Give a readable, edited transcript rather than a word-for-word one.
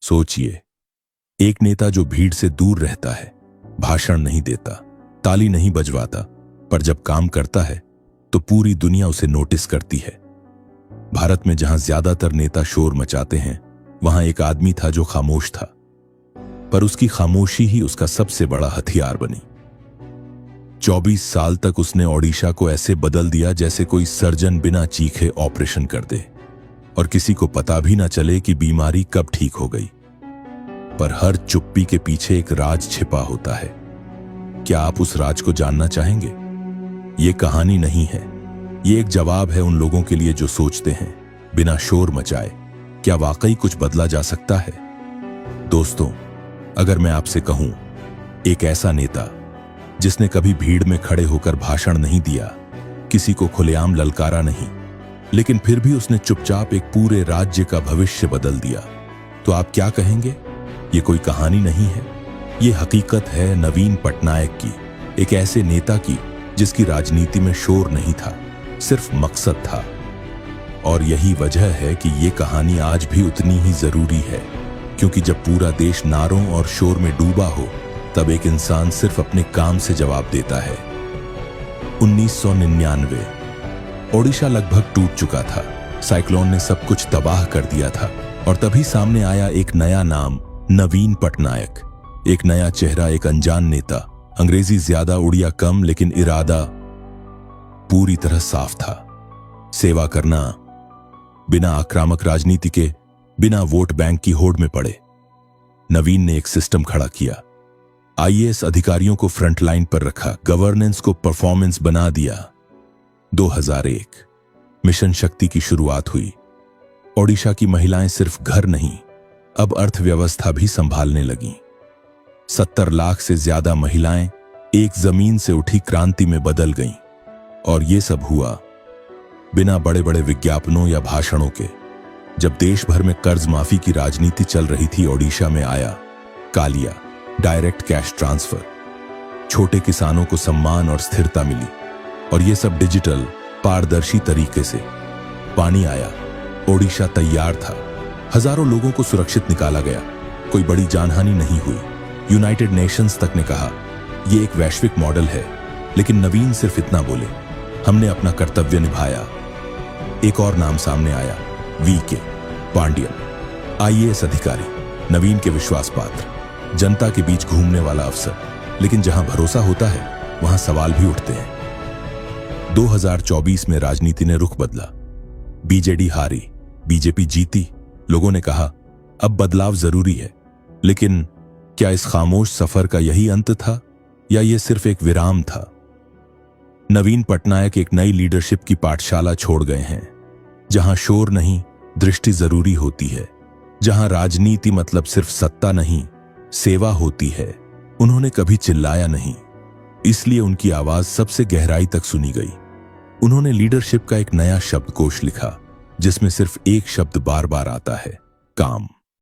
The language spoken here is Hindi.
सोचिए, एक नेता जो भीड़ से दूर रहता है, भाषण नहीं देता, ताली नहीं बजवाता, पर जब काम करता है तो पूरी दुनिया उसे नोटिस करती है। भारत में जहां ज्यादातर नेता शोर मचाते हैं, वहां एक आदमी था जो खामोश था, पर उसकी खामोशी ही उसका सबसे बड़ा हथियार बनी। 24 साल तक उसने ओडिशा को ऐसे बदल दिया जैसे कोई सर्जन बिना चीखे ऑपरेशन कर दे और किसी को पता भी ना चले कि बीमारी कब ठीक हो गई। पर हर चुप्पी के पीछे एक राज छिपा होता है। क्या आप उस राज को जानना चाहेंगे? ये कहानी नहीं है, ये एक जवाब है उन लोगों के लिए जो सोचते हैं, बिना शोर मचाए क्या वाकई कुछ बदला जा सकता है? दोस्तों, अगर मैं आपसे कहूं, एक ऐसा नेता जिसने कभी भीड़ में खड़े होकर भाषण नहीं दिया, किसी को खुलेआम ललकारा नहीं, लेकिन फिर भी उसने चुपचाप एक पूरे राज्य का भविष्य बदल दिया, तो आप क्या कहेंगे? ये कोई कहानी नहीं है, ये हकीकत है नवीन पटनायक की, एक ऐसे नेता की जिसकी राजनीति में शोर नहीं था, सिर्फ मकसद था। और यही वजह है कि ये कहानी आज भी उतनी ही जरूरी है, क्योंकि जब पूरा देश नारों और शोर में डूबा हो, तब एक इंसान सिर्फ अपने काम से जवाब देता है। 1999 ओडिशा लगभग टूट चुका था, साइक्लोन ने सब कुछ तबाह कर दिया था, और तभी सामने आया एक नया नाम, नवीन पटनायक। एक नया चेहरा, एक अनजान नेता, अंग्रेजी ज्यादा, उड़िया कम, लेकिन इरादा पूरी तरह साफ था। सेवा करना, बिना आक्रामक राजनीति के, बिना वोट बैंक की होड़ में पड़े। नवीन ने एक सिस्टम खड़ा किया, आईएएस अधिकारियों को फ्रंट लाइन पर रखा, गवर्नेंस को परफॉर्मेंस बना दिया। 2001 मिशन शक्ति की शुरुआत हुई। ओडिशा की महिलाएं सिर्फ घर नहीं, अब अर्थव्यवस्था भी संभालने लगीं। 70 लाख से ज्यादा महिलाएं एक जमीन से उठी क्रांति में बदल गईं, और ये सब हुआ बिना बड़े बड़े विज्ञापनों या भाषणों के। जब देश भर में कर्ज माफी की राजनीति चल रही थी, ओडिशा में आया कालिया, डायरेक्ट कैश ट्रांसफर। छोटे किसानों को सम्मान और स्थिरता मिली, और ये सब डिजिटल, पारदर्शी तरीके से। पानी आया, ओडिशा तैयार था, हजारों लोगों को सुरक्षित निकाला गया, कोई बड़ी जानहानि नहीं हुई। यूनाइटेड नेशंस तक ने कहा यह एक वैश्विक मॉडल है, लेकिन नवीन सिर्फ इतना बोले, हमने अपना कर्तव्य निभाया। एक और नाम सामने आया, वीके पांडियन, आईएएस अधिकारी, नवीन के विश्वास पात्र, जनता के बीच घूमने वाला अफसर। लेकिन जहां भरोसा होता है, वहां सवाल भी उठते हैं। 2024 में राजनीति ने रुख बदला। बीजेडी हारी, बीजेपी जीती। लोगों ने कहा अब बदलाव जरूरी है, लेकिन क्या इस खामोश सफर का यही अंत था, या यह सिर्फ एक विराम था? नवीन पटनायक एक नई लीडरशिप की पाठशाला छोड़ गए हैं, जहां शोर नहीं, दृष्टि जरूरी होती है, जहां राजनीति मतलब सिर्फ सत्ता नहीं, सेवा होती है। उन्होंने कभी चिल्लाया नहीं, इसलिए उनकी आवाज सबसे गहराई तक सुनी गई। उन्होंने लीडरशिप का एक नया शब्दकोश लिखा, जिसमें सिर्फ एक शब्द बार बार आता है, काम।